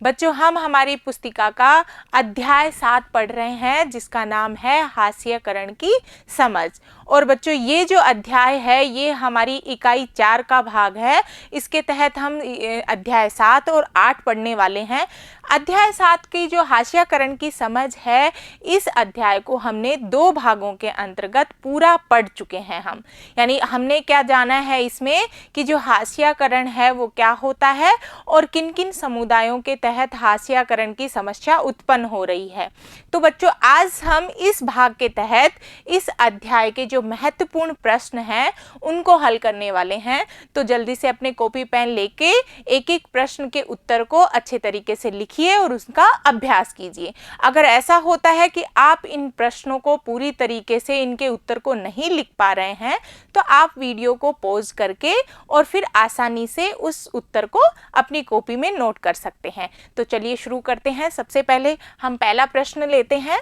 बच्चों हम हमारी पुस्तिका का अध्याय 7 पढ़ रहे हैं जिसका नाम है हास्यकरण की समझ। और बच्चों ये जो अध्याय है ये हमारी इकाई 4 का भाग है। इसके तहत हम अध्याय 7 और 8 पढ़ने वाले हैं। अध्याय 7 की जो हास्यकरण की समझ है, इस अध्याय को हमने 2 भागों के अंतर्गत पूरा पढ़ चुके हैं हम। यानी हमने क्या जाना है इसमें कि जो हास्यकरण है वो क्या होता है और किन किन समुदायों के तहत हास्यकरण की समस्या उत्पन्न हो रही है। तो बच्चों आज हम इस भाग के तहत इस अध्याय के जो महत्वपूर्ण प्रश्न हैं उनको हल करने वाले हैं। तो जल्दी से अपने कॉपी पेन लेके एक एक प्रश्न के उत्तर को अच्छे तरीके से लिखिए और उसका अभ्यास कीजिए। अगर ऐसा होता है कि आप इन प्रश्नों को पूरी तरीके से इनके उत्तर को नहीं लिख पा रहे हैं तो आप वीडियो को पॉज करके और फिर आसानी से उस उत्तर को अपनी कॉपी में नोट कर सकते हैं। तो चलिए शुरू करते हैं। सबसे पहले हम पहला प्रश्न लेते हैं।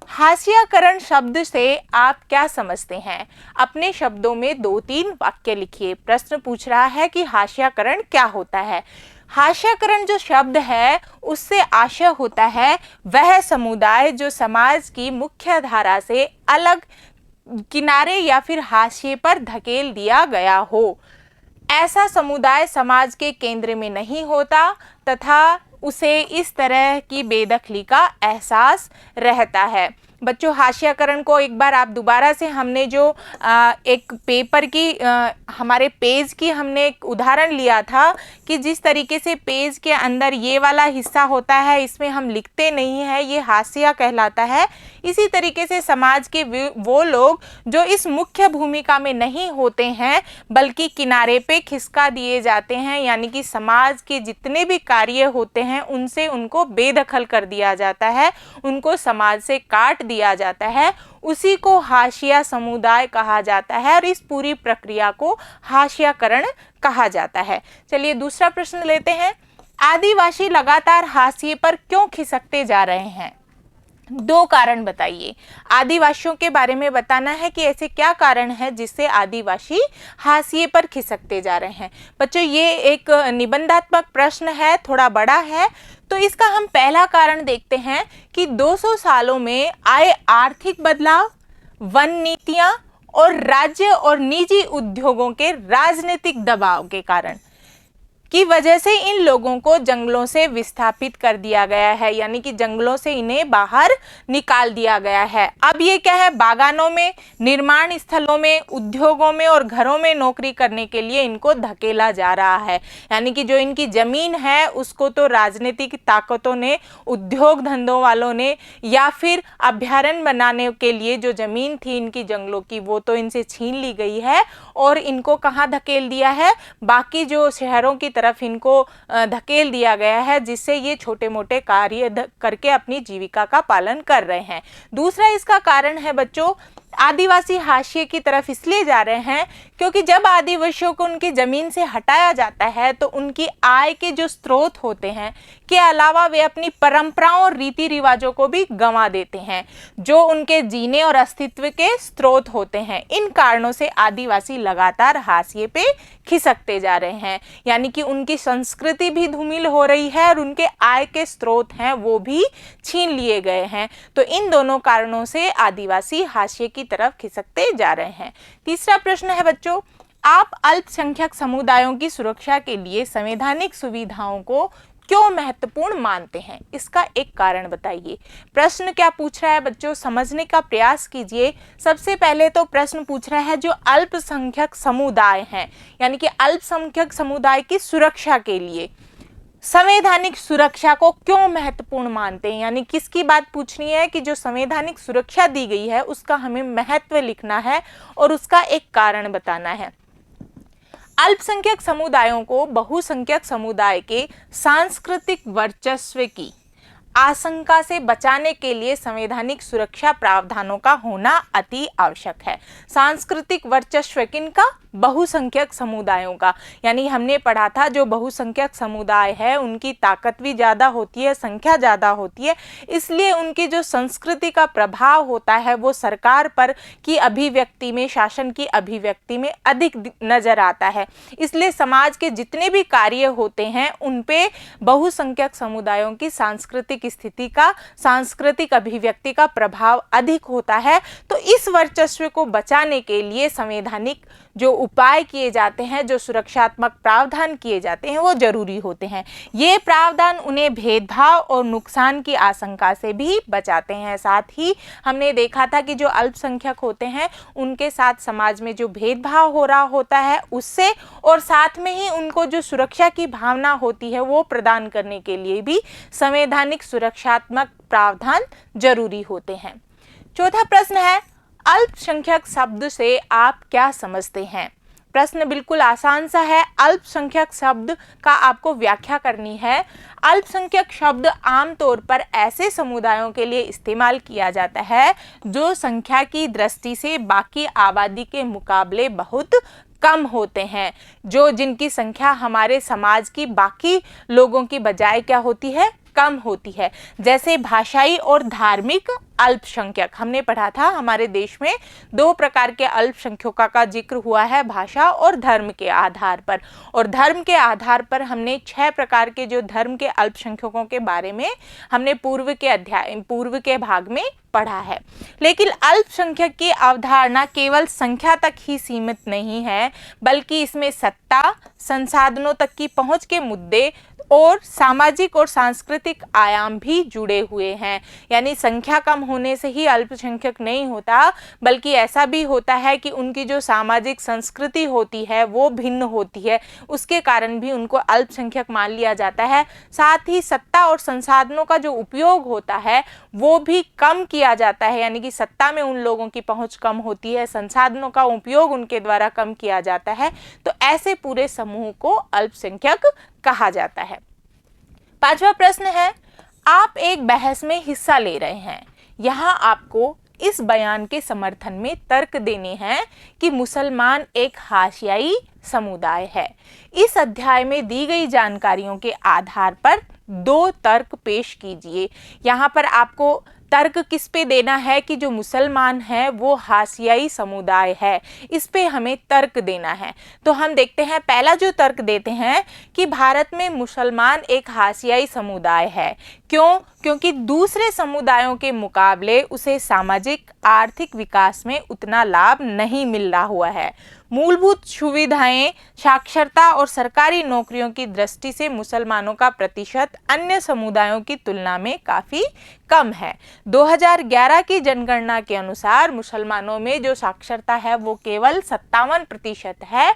हास्यकरण शब्द से आप क्या समझते हैं? अपने शब्दों में 2-3 वाक्य लिखिए। प्रश्न पूछ रहा है कि हास्यकरण क्या होता है। हास्यकरण जो शब्द है उससे आशय होता है वह समुदाय जो समाज की मुख्य धारा से अलग किनारे या फिर हाशिए पर धकेल दिया गया हो। ऐसा समुदाय समाज के केंद्र में नहीं होता तथा उसे इस तरह की बेदखली का एहसास रहता है। बच्चों हास्यकरण को एक बार आप दोबारा से हमने जो एक पेपर की हमारे पेज की हमने एक उदाहरण लिया था कि जिस तरीके से पेज के अंदर ये वाला हिस्सा होता है इसमें हम लिखते नहीं है, ये हास्य कहलाता है। इसी तरीके से समाज के वो लोग जो इस मुख्य भूमिका में नहीं होते हैं बल्कि किनारे पे खिसका दिए जाते हैं, यानी कि समाज के जितने भी कार्य होते हैं उनसे उनको बेदखल कर दिया जाता है, उनको समाज से काट दिया जाता है, उसी को हाशिया समुदाय कहा जाता है और इस पूरी प्रक्रिया को हास्यकरण कहा जाता है। चलिए दूसरा प्रश्न लेते हैं। आदिवासी लगातार हाशिए पर क्यों खिसकते जा रहे हैं? 2 कारण बताइए। आदिवासियों के बारे में बताना है कि ऐसे क्या कारण है जिससे आदिवासी हाशिए पर खिसकते जा रहे हैं। बच्चों ये एक निबंधात्मक प्रश्न है, थोड़ा बड़ा है, तो इसका हम पहला कारण देखते हैं कि 200 सालों में आए आर्थिक बदलाव, वन नीतियां और राज्य और निजी उद्योगों के राजनीतिक दबाव के कारण की वजह से इन लोगों को जंगलों से विस्थापित कर दिया गया है, यानी कि जंगलों से इन्हें बाहर निकाल दिया गया है। अब ये क्या है, बागानों में, निर्माण स्थलों में, उद्योगों में और घरों में नौकरी करने के लिए इनको धकेला जा रहा है। यानी कि जो इनकी जमीन है उसको तो राजनीतिक ताकतों ने, उद्योग धंधों वालों ने या फिर अभ्यारण्य बनाने के लिए जो जमीन थी इनकी जंगलों की वो तो इनसे छीन ली गई है और इनको कहाँ धकेल दिया है, बाकी जो शहरों की तरफ इनको धकेल दिया गया है, जिससे ये छोटे मोटे कार्य करके अपनी जीविका का पालन कर रहे हैं। दूसरा इसका कारण है बच्चों, आदिवासी हाशिए की तरफ इसलिए जा रहे हैं क्योंकि जब आदिवासियों को उनकी जमीन से हटाया जाता है तो उनकी आय के जो स्रोत होते हैं के अलावा वे अपनी परंपराओं और रीति रिवाजों को भी गंवा देते हैं जो उनके जीने और अस्तित्व के स्रोत होते हैं। इन कारणों से आदिवासी लगातार हाशिए पे खिसकते जा रहे हैं, यानी कि उनकी संस्कृति भी धूमिल हो रही है और उनके आय के स्रोत हैं वो भी छीन लिए गए हैं। तो इन दोनों कारणों से आदिवासी हाशिए की तरफ खिसकते जा रहे हैं। तीसरा प्रश्न है बच्चों, आप अल्पसंख्यक समुदायों की सुरक्षा के लिए संवैधानिक सुविधाओं को क्यों महत्वपूर्ण मानते हैं? इसका एक कारण बताइए। प्रश्न क्या पूछ रहा है बच्चों, समझने का प्रयास कीजिए। सबसे पहले तो प्रश्न पूछ रहा है जो अल्पसंख्यक समुदाय हैं, यानी कि अल्पसंख्यक समुदाय की सुरक्षा के लिए संवैधानिक सुरक्षा को क्यों महत्वपूर्ण मानते हैं, यानी किसकी बात पूछनी है कि जो संवैधानिक सुरक्षा दी गई है उसका हमें महत्व लिखना है और उसका एक कारण बताना है। अल्पसंख्यक समुदायों को बहुसंख्यक समुदाय के सांस्कृतिक वर्चस्व की आशंका से बचाने के लिए संवैधानिक सुरक्षा प्रावधानों का होना अति आवश्यक है। सांस्कृतिक वर्चस्व किनका? बहुसंख्यक समुदायों का। यानी हमने पढ़ा था जो बहुसंख्यक समुदाय है उनकी ताकत भी ज़्यादा होती है, संख्या ज़्यादा होती है, इसलिए उनकी जो संस्कृति का प्रभाव होता है वो सरकार पर की अभिव्यक्ति में, शासन की अभिव्यक्ति में अधिक नज़र आता है। इसलिए समाज के जितने भी कार्य होते हैं उन पे बहुसंख्यक समुदायों की सांस्कृतिक स्थिति का, सांस्कृतिक अभिव्यक्ति का प्रभाव अधिक होता है। तो इस वर्चस्व को बचाने के लिए संवैधानिक जो उपाय किए जाते हैं, जो सुरक्षात्मक प्रावधान किए जाते हैं वो जरूरी होते हैं। ये प्रावधान उन्हें भेदभाव और नुकसान की आशंका से भी बचाते हैं। साथ ही हमने देखा था कि जो अल्पसंख्यक होते हैं उनके साथ समाज में जो भेदभाव हो रहा होता है उससे, और साथ में ही उनको जो सुरक्षा की भावना होती है वो प्रदान करने के लिए भी संवैधानिक सुरक्षात्मक प्रावधान जरूरी होते हैं। चौथा प्रश्न है, अल्पसंख्यक शब्द से आप क्या समझते हैं? प्रश्न बिल्कुल आसान सा है। अल्पसंख्यक शब्द का आपको व्याख्या करनी है। अल्पसंख्यक शब्द आमतौर पर ऐसे समुदायों के लिए इस्तेमाल किया जाता है जो संख्या की दृष्टि से बाकी आबादी के मुकाबले बहुत कम होते हैं, जो जिनकी संख्या हमारे समाज की बाकी लोगों की बजाय क्या होती है? कम होती है। जैसे भाषाई और धार्मिक अल्पसंख्यक, हमने पढ़ा था हमारे देश में दो प्रकार के अल्पसंख्यकों का जिक्र हुआ है, भाषा और धर्म के आधार पर। और धर्म के आधार पर हमने 6 प्रकार के जो धर्म के अल्पसंख्यकों के बारे में हमने पूर्व के भाग में पढ़ा है। लेकिन अल्पसंख्यक की अवधारणा केवल संख्या तक ही सीमित नहीं है, बल्कि इसमें सत्ता, संसाधनों तक की पहुंच के मुद्दे और सामाजिक और सांस्कृतिक आयाम भी जुड़े हुए हैं। यानी संख्या कम होने से ही अल्पसंख्यक नहीं होता, बल्कि ऐसा भी होता है कि उनकी जो सामाजिक संस्कृति होती है वो भिन्न होती है, उसके कारण भी उनको अल्पसंख्यक मान लिया जाता है। साथ ही सत्ता और संसाधनों का जो उपयोग होता है वो भी कम किया जाता है, यानी कि सत्ता में उन लोगों की पहुंच कम होती है, संसाधनों का उपयोग उनके द्वारा कम किया जाता है। तो ऐसे पूरे समूह को अल्पसंख्यक कहा जाता है। 5वां प्रश्न है, आप एक बहस में हिस्सा ले रहे हैं। यहाँ आपको इस बयान के समर्थन में तर्क देने हैं कि मुसलमान एक हाशियाई समुदाय है। इस अध्याय में दी गई जानकारियों के आधार पर 2 तर्क पेश कीजिए। यहाँ पर आपको तर्क किस पे देना है कि जो मुसलमान है वो हाशियाई समुदाय है, इस पे हमें तर्क देना है। तो हम देखते हैं, पहला जो तर्क देते हैं कि भारत में मुसलमान एक हाशियाई समुदाय है। क्यों? क्योंकि दूसरे समुदायों के मुकाबले उसे सामाजिक आर्थिक विकास में उतना लाभ नहीं मिल रहा हुआ है। मूलभूत सुविधाएं, साक्षरता और सरकारी नौकरियों की दृष्टि से मुसलमानों का प्रतिशत अन्य समुदायों की तुलना में काफ़ी कम है। 2011 की जनगणना के अनुसार मुसलमानों में जो साक्षरता है वो केवल 57% है।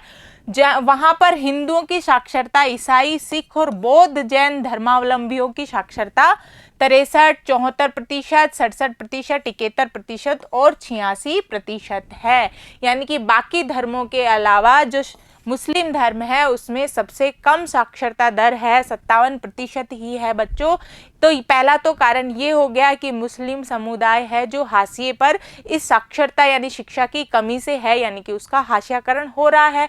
वहाँ पर हिंदुओं की साक्षरता, ईसाई, सिख और बौद्ध जैन धर्मावलंबियों की साक्षरता 63, 74%, 67%, 71% और 86% है। यानी कि बाकी धर्मों के अलावा जो मुस्लिम धर्म है उसमें सबसे कम साक्षरता दर है, 57% ही है बच्चों। तो पहला तो कारण ये हो गया कि मुस्लिम समुदाय है जो हाशिए पर इस साक्षरता यानी शिक्षा की कमी से है, यानी कि उसका हाशियाकरण हो रहा है,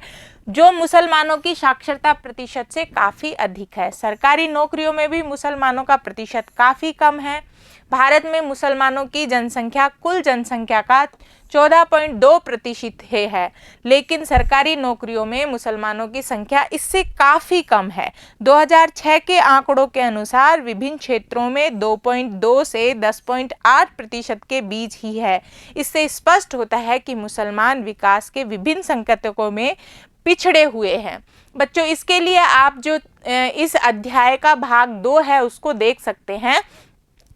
जो मुसलमानों की साक्षरता प्रतिशत से काफ़ी अधिक है। सरकारी नौकरियों में भी मुसलमानों का प्रतिशत काफ़ी कम है। भारत में मुसलमानों की जनसंख्या कुल जनसंख्या का 14.2% है, लेकिन सरकारी नौकरियों में मुसलमानों की संख्या इससे काफ़ी कम है। 2006 के आंकड़ों के अनुसार विभिन्न क्षेत्रों में 2.2 से 10.8% के बीच ही है। इससे स्पष्ट होता है कि मुसलमान विकास के विभिन्न संकेतकों में पिछड़े हुए हैं। बच्चों, इसके लिए आप जो इस अध्याय का भाग 2 है उसको देख सकते हैं।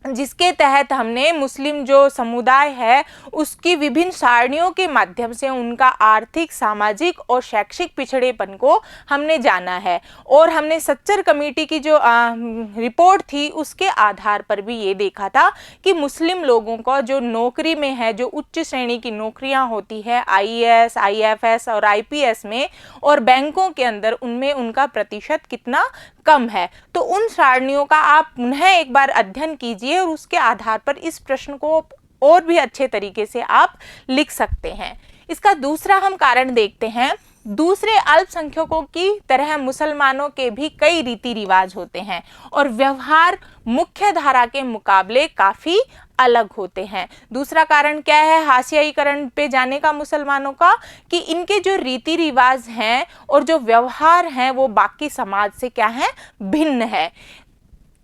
जिसके तहत हमने मुस्लिम जो समुदाय है उसकी विभिन्न सारणियों के माध्यम से उनका आर्थिक, सामाजिक और शैक्षिक पिछड़ेपन को हमने जाना है। और हमने सच्चर कमेटी की जो रिपोर्ट थी उसके आधार पर भी ये देखा था कि मुस्लिम लोगों को जो नौकरी में है, जो उच्च श्रेणी की नौकरियां होती है आईएएस, आईएफएस और आईपीएस में, और बैंकों के अंदर उनमें उनका प्रतिशत कितना कम है। तो उन सारणियों का आप पुनः एक बार अध्ययन कीजिए और उसके आधार पर इस प्रश्न को और भी अच्छे तरीके से आप लिख सकते हैं। इसका दूसरा हम कारण देखते हैं। दूसरे अल्पसंख्यकों की तरह मुसलमानों के भी कई रीति रिवाज होते हैं और व्यवहार मुख्य धारा के मुकाबले काफ़ी अलग होते हैं। दूसरा कारण क्या है हाशियाईकरण पे जाने का मुसलमानों का, कि इनके जो रीति रिवाज हैं और जो व्यवहार हैं वो बाकी समाज से क्या है, भिन्न है।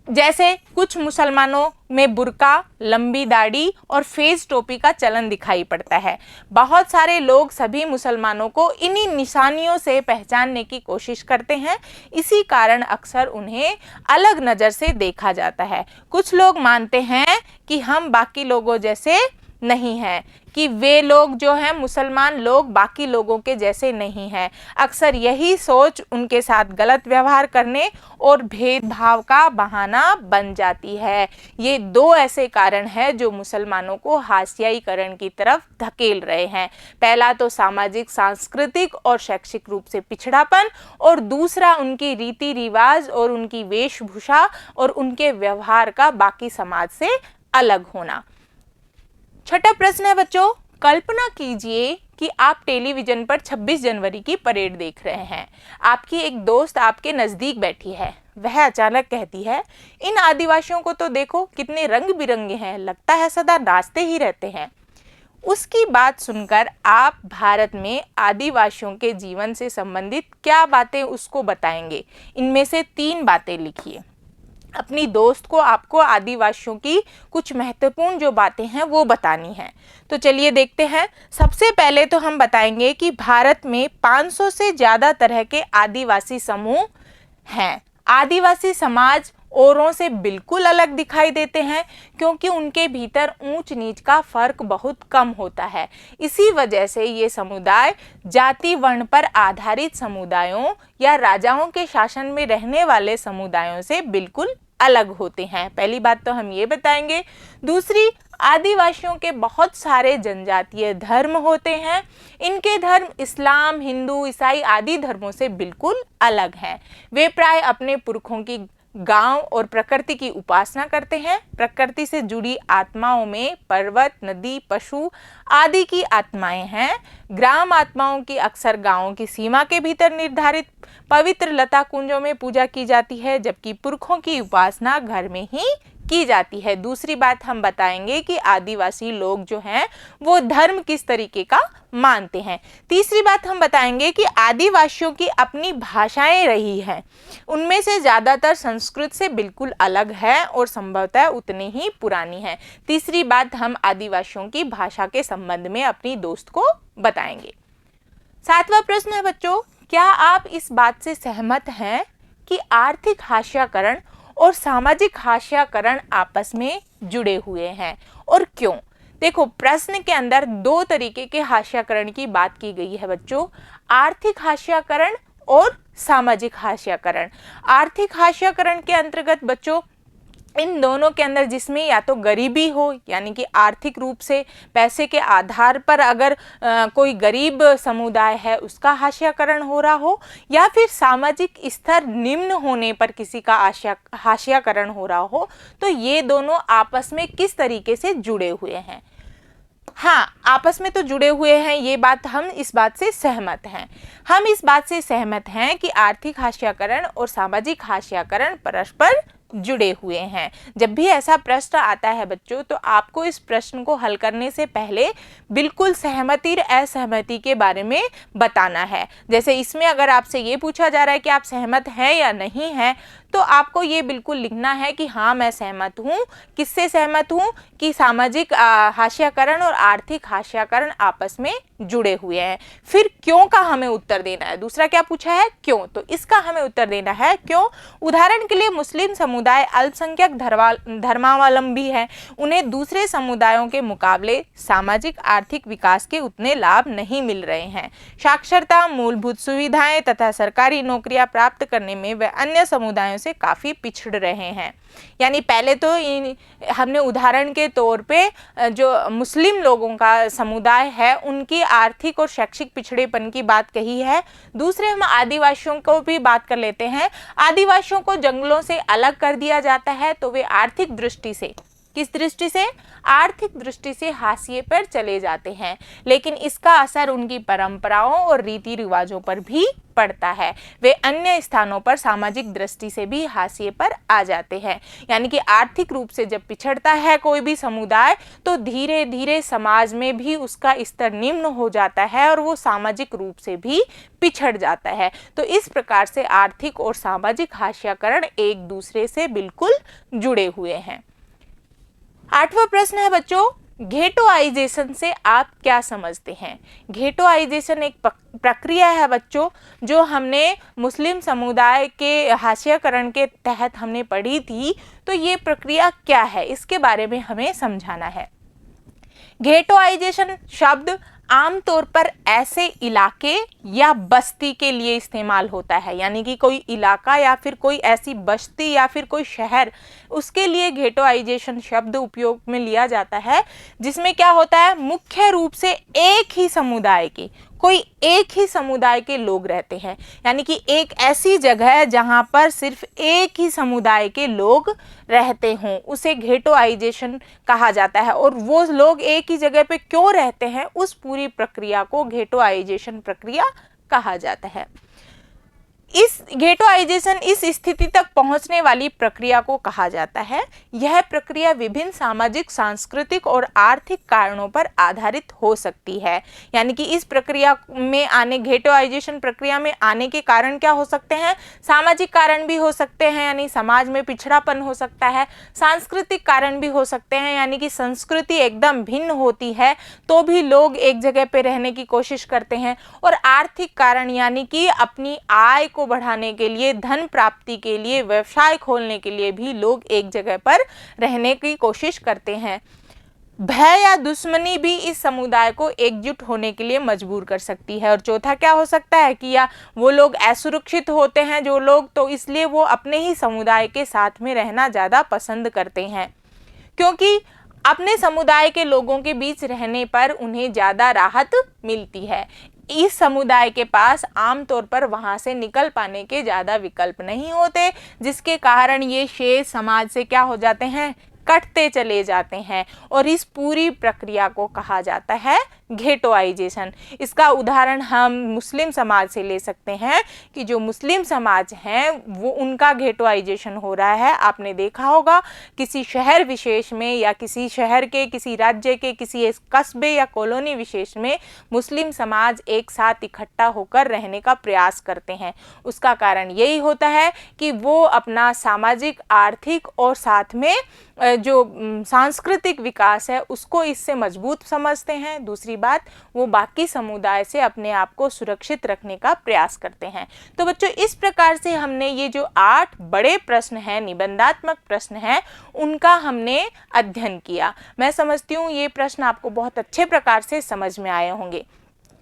जैसे कुछ मुसलमानों में बुर्का, लंबी दाढ़ी और फेस टोपी का चलन दिखाई पड़ता है। बहुत सारे लोग सभी मुसलमानों को इन्हीं निशानियों से पहचानने की कोशिश करते हैं, इसी कारण अक्सर उन्हें अलग नज़र से देखा जाता है। कुछ लोग मानते हैं कि हम बाकी लोगों जैसे नहीं हैं, कि वे लोग जो हैं मुसलमान लोग बाकी लोगों के जैसे नहीं हैं। अक्सर यही सोच उनके साथ गलत व्यवहार करने और भेदभाव का बहाना बन जाती है। ये दो ऐसे कारण हैं जो मुसलमानों को हाशियाईकरण की तरफ धकेल रहे हैं। पहला तो सामाजिक, सांस्कृतिक और शैक्षिक रूप से पिछड़ापन, और दूसरा उनकी रीति रिवाज और उनकी वेशभूषा और उनके व्यवहार का बाकी समाज से अलग होना। छठा प्रश्न है बच्चों, कल्पना कीजिए कि आप टेलीविजन पर 26 जनवरी की परेड देख रहे हैं। आपकी एक दोस्त आपके नज़दीक बैठी है। वह अचानक कहती है, इन आदिवासियों को तो देखो कितने रंग बिरंगे हैं, लगता है सदा नाचते ही रहते हैं। उसकी बात सुनकर आप भारत में आदिवासियों के जीवन से संबंधित क्या बातें उसको बताएंगे? इनमें से 3 बातें लिखिए। अपनी दोस्त को आपको आदिवासियों की कुछ महत्वपूर्ण जो बातें हैं वो बतानी हैं। तो चलिए देखते हैं। सबसे पहले तो हम बताएंगे कि भारत में 500 से ज़्यादा तरह के आदिवासी समूह हैं। आदिवासी समाज औरों से बिल्कुल अलग दिखाई देते हैं क्योंकि उनके भीतर ऊंच नीच का फर्क बहुत कम होता है। इसी वजह से ये समुदाय जाति वर्ण पर आधारित समुदायों या राजाओं के शासन में रहने वाले समुदायों से बिल्कुल अलग होते हैं। पहली बात तो हम ये बताएंगे। दूसरी, आदिवासियों के बहुत सारे जनजातीय धर्म होते हैं। इनके धर्म इस्लाम, हिंदू, ईसाई आदि धर्मों से बिल्कुल अलग हैं। वे प्राय अपने पुरखों की गांव और प्रकृति की उपासना करते हैं। प्रकृति से जुड़ी आत्माओं में पर्वत, नदी, पशु आदि की आत्माएं हैं। ग्राम आत्माओं की अक्सर गांवों की सीमा के भीतर निर्धारित पवित्र लता कुंजों में पूजा की जाती है, जबकि पुरखों की उपासना घर में ही की जाती है। दूसरी बात हम बताएंगे कि आदिवासी लोग जो हैं वो धर्म किस तरीके का मानते हैं। तीसरी बात हम बताएंगे कि आदिवासियों की अपनी भाषाएं रही हैं, उनमें से ज़्यादातर संस्कृत से बिल्कुल अलग है और संभवतः उतनी ही पुरानी है। तीसरी बात हम आदिवासियों की भाषा के संबंध में अपनी दोस्त को बताएंगे। 7वां प्रश्न है बच्चों, क्या आप इस बात से सहमत हैं कि आर्थिक हाशियाकरण और सामाजिक हाशियाकरण आपस में जुड़े हुए हैं, और क्यों? देखो, प्रश्न के अंदर 2 तरीके के हाशियाकरण की बात की गई है बच्चों, आर्थिक हाशियाकरण और सामाजिक हाशियाकरण। आर्थिक हाशियाकरण के अंतर्गत बच्चों इन दोनों के अंदर जिसमें या तो गरीबी हो, यानी कि आर्थिक रूप से पैसे के आधार पर अगर कोई गरीब समुदाय है उसका हाशियाकरण हो रहा हो, या फिर सामाजिक स्तर निम्न होने पर किसी का हाशियाकरण हो रहा हो, तो ये दोनों आपस में किस तरीके से जुड़े हुए हैं। हाँ, आपस में तो जुड़े हुए हैं, ये बात हम इस बात से सहमत हैं। हम इस बात से सहमत हैं कि आर्थिक हाशियाकरण और सामाजिक हाशियाकरण परस्पर जुड़े हुए हैं। जब भी ऐसा प्रश्न आता है बच्चों, तो आपको इस प्रश्न को हल करने से पहले बिल्कुल सहमति और असहमति के बारे में बताना है। जैसे इसमें अगर आपसे ये पूछा जा रहा है कि आप सहमत हैं या नहीं हैं, तो आपको ये बिल्कुल लिखना है कि हाँ मैं सहमत हूँ। किससे सहमत हूँ? कि सामाजिक हाशियाकरण और आर्थिक हाशियाकरण आपस में जुड़े हुए हैं। फिर क्यों का हमें उत्तर देना है। दूसरा क्या पूछा है? क्यों। तो इसका हमें उत्तर देना है क्यों। उदाहरण के लिए मुस्लिम समुदाय अल्पसंख्यक धर्मावलंबी है, उन्हें दूसरे समुदायों के मुकाबले सामाजिक आर्थिक विकास के उतने लाभ नहीं मिल रहे हैं। साक्षरता, मूलभूत सुविधाएं तथा सरकारी नौकरियां प्राप्त करने में वे अन्य समुदायों से काफी पिछड़ रहे हैं। यानी पहले तो हमने उदाहरण के तौर पे जो मुस्लिम लोगों का समुदाय है उनकी आर्थिक और शैक्षिक पिछड़ेपन की बात कही है। दूसरे हम आदिवासियों को भी बात कर लेते हैं। आदिवासियों को जंगलों से अलग कर दिया जाता है तो वे आर्थिक दृष्टि से, किस दृष्टि से? आर्थिक दृष्टि से हाशिए पर चले जाते हैं, लेकिन इसका असर उनकी परंपराओं और रीति रिवाजों पर भी पड़ता है। वे अन्य स्थानों पर सामाजिक दृष्टि से भी हाशिए पर आ जाते हैं। यानी कि आर्थिक रूप से जब पिछड़ता है कोई भी समुदाय तो धीरे धीरे समाज में भी उसका स्तर निम्न हो जाता है और वो सामाजिक रूप से भी पिछड़ जाता है। तो इस प्रकार से आर्थिक और सामाजिक हाशियाकरण एक दूसरे से बिल्कुल जुड़े हुए हैं। 8वां प्रश्न है बच्चों, घेटोआइजेशन से आप क्या समझते हैं? घेटोआइजेशन एक प्रक्रिया है बच्चों जो हमने मुस्लिम समुदाय के हाशियाकरण के तहत हमने पढ़ी थी। तो ये प्रक्रिया क्या है इसके बारे में हमें समझाना है। घेटोआइजेशन शब्द आमतौर पर ऐसे इलाके या बस्ती के लिए इस्तेमाल होता है, यानी कि कोई इलाका या फिर कोई ऐसी बस्ती या फिर कोई शहर, उसके लिए घेटोआइजेशन शब्द उपयोग में लिया जाता है जिसमें क्या होता है, मुख्य रूप से एक ही समुदाय के, कोई एक ही समुदाय के लोग रहते हैं। यानी कि एक ऐसी जगह है जहां पर सिर्फ एक ही समुदाय के लोग रहते हों, उसे घेटोआइजेशन कहा जाता है। और वो लोग एक ही जगह पे क्यों रहते हैं, उस पूरी प्रक्रिया को घेटोआइजेशन प्रक्रिया कहा जाता है। इस घेटोआइजेशन इस स्थिति तक पहुंचने वाली प्रक्रिया को कहा जाता है। यह प्रक्रिया विभिन्न सामाजिक, सांस्कृतिक और आर्थिक कारणों पर आधारित हो सकती है। यानी कि इस प्रक्रिया में आने, घेटोआइजेशन प्रक्रिया में आने के कारण क्या हो सकते हैं, सामाजिक कारण भी हो सकते हैं, यानी समाज में पिछड़ापन हो सकता है। सांस्कृतिक कारण भी हो सकते हैं, यानी कि संस्कृति एकदम भिन्न होती है तो भी लोग एक जगह पे रहने की कोशिश करते हैं। और आर्थिक कारण, यानी कि अपनी आय को बढ़ाने के लिए, धन प्राप्ति के लिए, व्यवसाय खोलने के लिए भी लोग एक जगह पर रहने की कोशिश करते हैं। भय या दुश्मनी भी इस समुदाय को एकजुट होने के लिए मजबूर कर सकती है। और चौथा क्या हो सकता है कि या वो लोग असुरक्षित होते हैं जो लोग, तो इसलिए वो अपने ही समुदाय के साथ में रहना ज़्यादा पसंद करते हैं, क्योंकि अपने समुदाय के लोगों के बीच रहने पर उन्हें ज़्यादा राहत मिलती है। इस समुदाय के पास आमतौर पर वहां से निकल पाने के ज़्यादा विकल्प नहीं होते, जिसके कारण ये शेष समाज से क्या हो जाते हैं, कटते चले जाते हैं। और इस पूरी प्रक्रिया को कहा जाता है घेटोआइजेशन। इसका उदाहरण हम मुस्लिम समाज से ले सकते हैं कि जो मुस्लिम समाज हैं वो, उनका घेटोआइजेशन हो रहा है। आपने देखा होगा किसी शहर विशेष में या किसी शहर के, किसी राज्य के, किसी कस्बे या कॉलोनी विशेष में मुस्लिम समाज एक साथ इकट्ठा होकर रहने का प्रयास करते हैं। उसका कारण यही होता है कि वो अपना सामाजिक, आर्थिक और साथ में जो सांस्कृतिक विकास है उसको इससे मजबूत समझते हैं। दूसरी बात, वो बाकी समुदाय से अपने आप को सुरक्षित रखने का प्रयास करते हैं। तो बच्चों, इस प्रकार से हमने ये जो 8 बड़े प्रश्न हैं, निबंधात्मक प्रश्न हैं, उनका हमने अध्ययन किया। मैं समझती हूँ ये प्रश्न आपको बहुत अच्छे प्रकार से समझ में आए होंगे।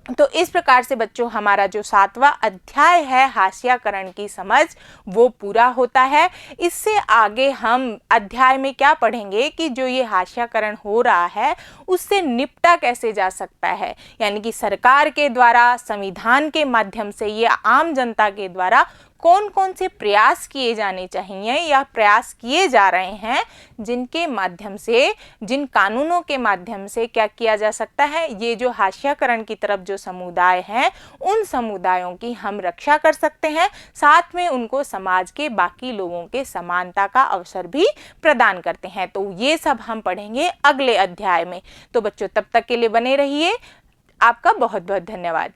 तो इस प्रकार से बच्चों हमारा जो 7वां अध्याय है हाशियाकरण की समझ, वो पूरा होता है। इससे आगे हम अध्याय में क्या पढ़ेंगे कि जो ये हाशियाकरण हो रहा है उससे निपटा कैसे जा सकता है, यानी कि सरकार के द्वारा, संविधान के माध्यम से, ये आम जनता के द्वारा कौन कौन से प्रयास किए जाने चाहिए या प्रयास किए जा रहे हैं, जिनके माध्यम से, जिन कानूनों के माध्यम से क्या किया जा सकता है, ये जो हाशियाकरण की तरफ जो समुदाय हैं उन समुदायों की हम रक्षा कर सकते हैं, साथ में उनको समाज के बाकी लोगों के समानता का अवसर भी प्रदान करते हैं। तो ये सब हम पढ़ेंगे अगले अध्याय में। तो बच्चों, तब तक के लिए बने रहिए। आपका बहुत बहुत धन्यवाद।